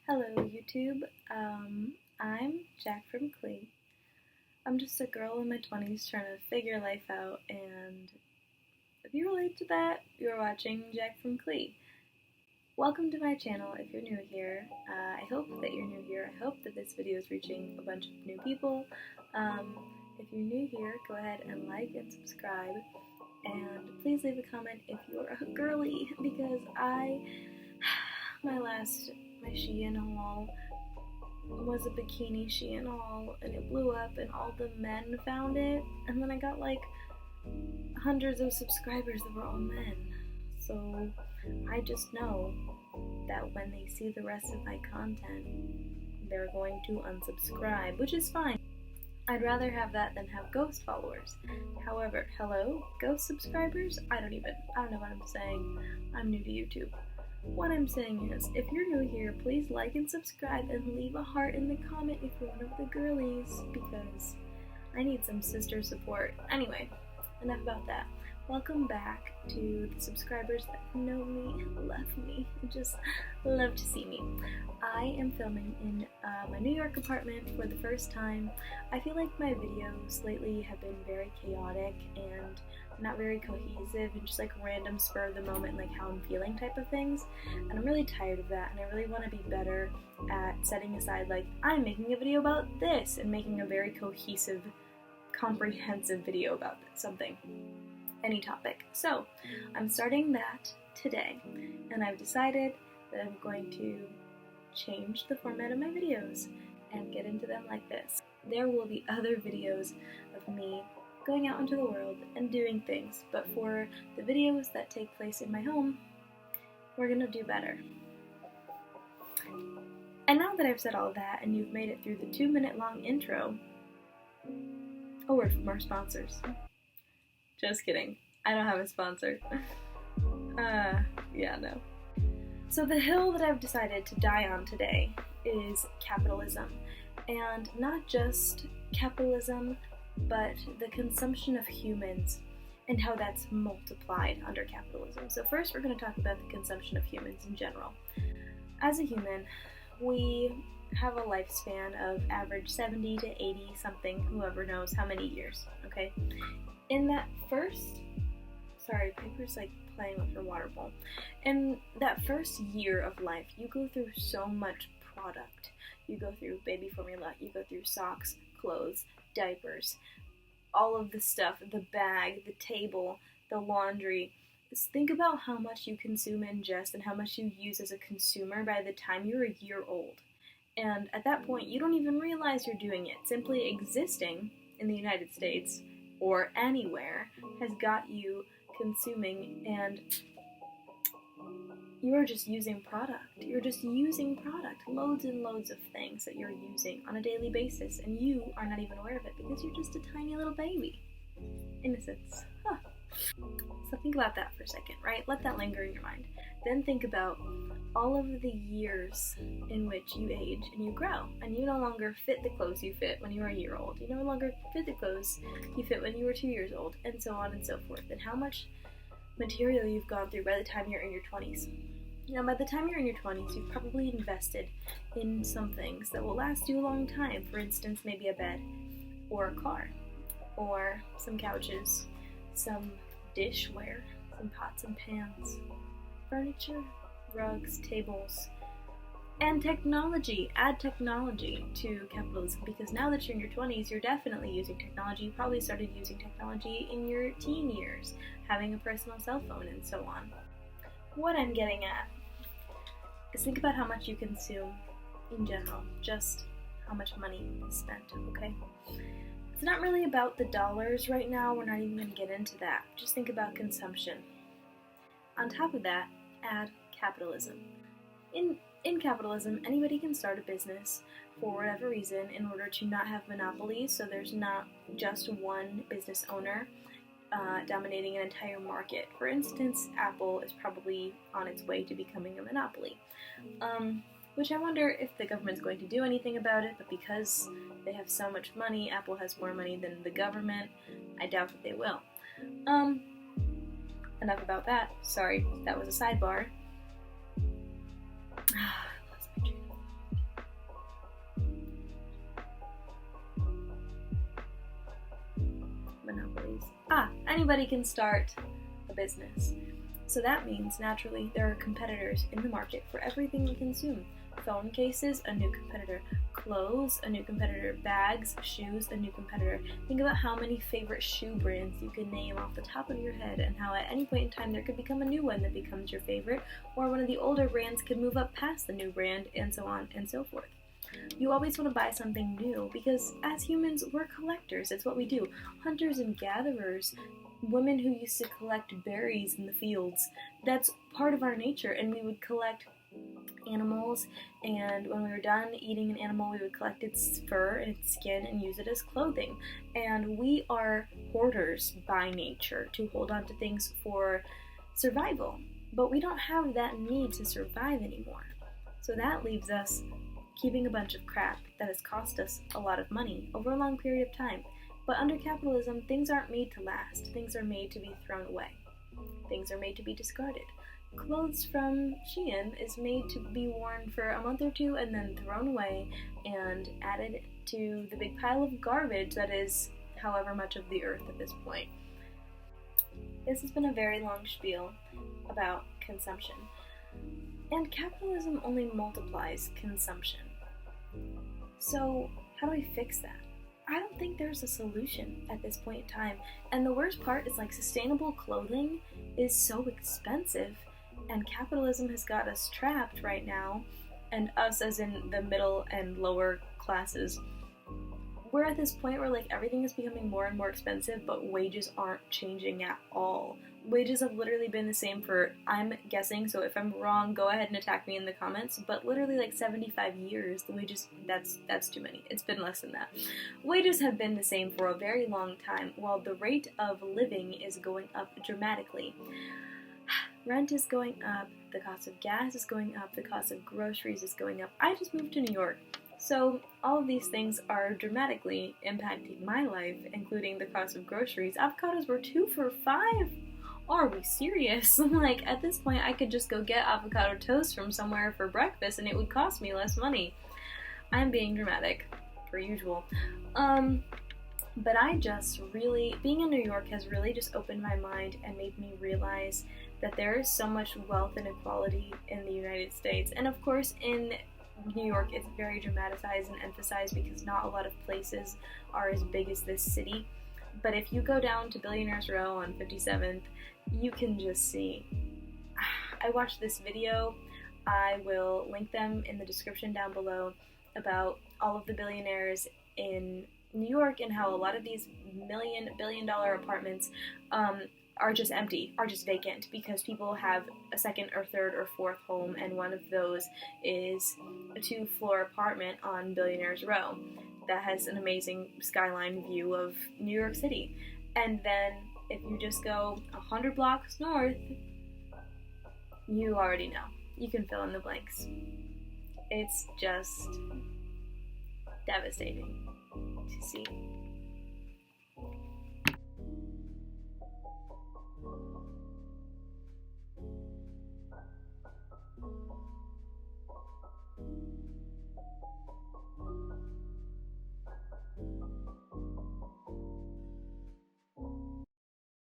Hello YouTube, I'm Jack from Clee. I'm just a girl in my 20s trying to figure life out, and if you relate to that, you're watching Jack from Clee. Welcome to my channel if you're new here. I hope that you're new here. I hope that this video is reaching a bunch of new people. If you're new here, go ahead and like and subscribe, and please leave a comment if you're a girly, because my Shein haul was a bikini Shein haul, and it blew up and all the men found it, and then I got like hundreds of subscribers that were all men. So I just know that when they see the rest of my content, they're going to unsubscribe, which is fine. I'd rather have that than have ghost followers. However, hello, ghost subscribers? I don't know what I'm saying. I'm new to YouTube. What I'm saying is, if you're new here, please like and subscribe and leave a heart in the comment if you're one of the girlies, because I need some sister support. Anyway, enough about that. Welcome back to the subscribers that know me, love me, and just love to see me. I am filming in my New York apartment for the first time. I feel like my videos lately have been very chaotic and not very cohesive and just like random spur of the moment, like how I'm feeling type of things. And I'm really tired of that, and I really want to be better at setting aside like, I'm making a video about this, and making a very cohesive, comprehensive video about something. Any topic. So I'm starting that today, and I've decided that I'm going to change the format of my videos and get into them like this. There will be other videos of me going out into the world and doing things, but for the videos that take place in my home, we're gonna do better. And now that I've said all that and you've made it through the 2-minute long intro, a word from our sponsors. Just kidding. I don't have a sponsor. Yeah, no. So the hill that I've decided to die on today is capitalism. And not just capitalism, but the consumption of humans and how that's multiplied under capitalism. So first we're going to talk about the consumption of humans in general. As a human, we have a lifespan of average 70 to 80 something, whoever knows how many years, okay? In that first, sorry, Piper's like playing with her water bowl. In that first year of life, you go through so much product. You go through baby formula, you go through socks, clothes, diapers, all of the stuff, the bag, the table, the laundry. Just think about how much you consume and ingest and how much you use as a consumer by the time you're a year old. And at that point, you don't even realize you're doing it. Simply existing in the United States or anywhere has got you consuming, and you're just using product. You're just using product. Loads and loads of things that you're using on a daily basis, and you are not even aware of it because you're just a tiny little baby. Innocence. Huh. So think about that for a second, right? Let that linger in your mind. Then think about all of the years in which you age and you grow, and you no longer fit the clothes you fit when you were a year old. You no longer fit the clothes you fit when you were 2 years old, and so on and so forth. And how much material you've gone through by the time you're in your 20s. You know, by the time you're in your 20s, you've probably invested in some things that will last you a long time. For instance, maybe a bed, or a car, or some couches, some dishware, some pots and pans, furniture, rugs, tables, and technology. Add technology to capitalism, because now that you're in your 20s, you're definitely using technology. You probably started using technology in your teen years, having a personal cell phone and so on. What I'm getting at is think about how much you consume in general, just how much money is spent, okay? It's not really about the dollars right now, we're not even going to get into that. Just think about consumption. On top of that, add capitalism. In capitalism, anybody can start a business for whatever reason in order to not have monopolies, so there's not just one business owner dominating an entire market. For instance, Apple is probably on its way to becoming a monopoly, which I wonder if the government's going to do anything about it, but because they have so much money, Apple has more money than the government, I doubt that they will. Enough about that. Sorry, that was a sidebar. anybody can start a business. So that means, naturally, there are competitors in the market for everything we consume. Phone cases, a new competitor. Clothes, a new competitor. Bags, shoes, a new competitor. Think about how many favorite shoe brands you can name off the top of your head, and how at any point in time there could become a new one that becomes your favorite, or one of the older brands could move up past the new brand, and so on and so forth. You always want to buy something new because as humans, we're collectors. It's what we do. Hunters and gatherers, women who used to collect berries in the fields. That's part of our nature, and we would collect animals, and when we were done eating an animal, we would collect its fur and its skin and use it as clothing. And we are hoarders by nature, to hold on to things for survival. But we don't have that need to survive anymore. So that leaves us keeping a bunch of crap that has cost us a lot of money over a long period of time. But under capitalism, things aren't made to last. Things are made to be thrown away. Things are made to be discarded. Clothes from Shein is made to be worn for a month or two and then thrown away and added to the big pile of garbage that is however much of the earth at this point. This has been a very long spiel about consumption. And capitalism only multiplies consumption. So how do we fix that? I don't think there's a solution at this point in time. And the worst part is, like, sustainable clothing is so expensive, and capitalism has got us trapped right now, and us as in the middle and lower classes. We're at this point where, like, everything is becoming more and more expensive, but wages aren't changing at all. Wages have literally been the same for, I'm guessing, so if I'm wrong, go ahead and attack me in the comments, but literally like 75 years, the wages, that's too many. It's been less than that. Wages have been the same for a very long time, while the rate of living is going up dramatically. Rent is going up, the cost of gas is going up, the cost of groceries is going up. I just moved to New York, so all of these things are dramatically impacting my life, including the cost of groceries. Avocados were 2 for $5. Are we serious? Like, at this point, I could just go get avocado toast from somewhere for breakfast and it would cost me less money. I'm being dramatic, per usual. But I just really, being in New York has really just opened my mind and made me realize that there is so much wealth inequality in the United States. And of course, in New York, it's very dramatized and emphasized because not a lot of places are as big as this city. But if you go down to Billionaires Row on 57th, you can just see. I watched this video. I will link them in the description down below about all of the billionaires in New York and how a lot of these billion-dollar apartments are just empty, are just vacant, because people have a second or third or fourth home, and one of those is a 2-floor apartment on Billionaires Row that has an amazing skyline view of New York City. And then if you just go 100 blocks north, you already know. You can fill in the blanks. It's just devastating to see.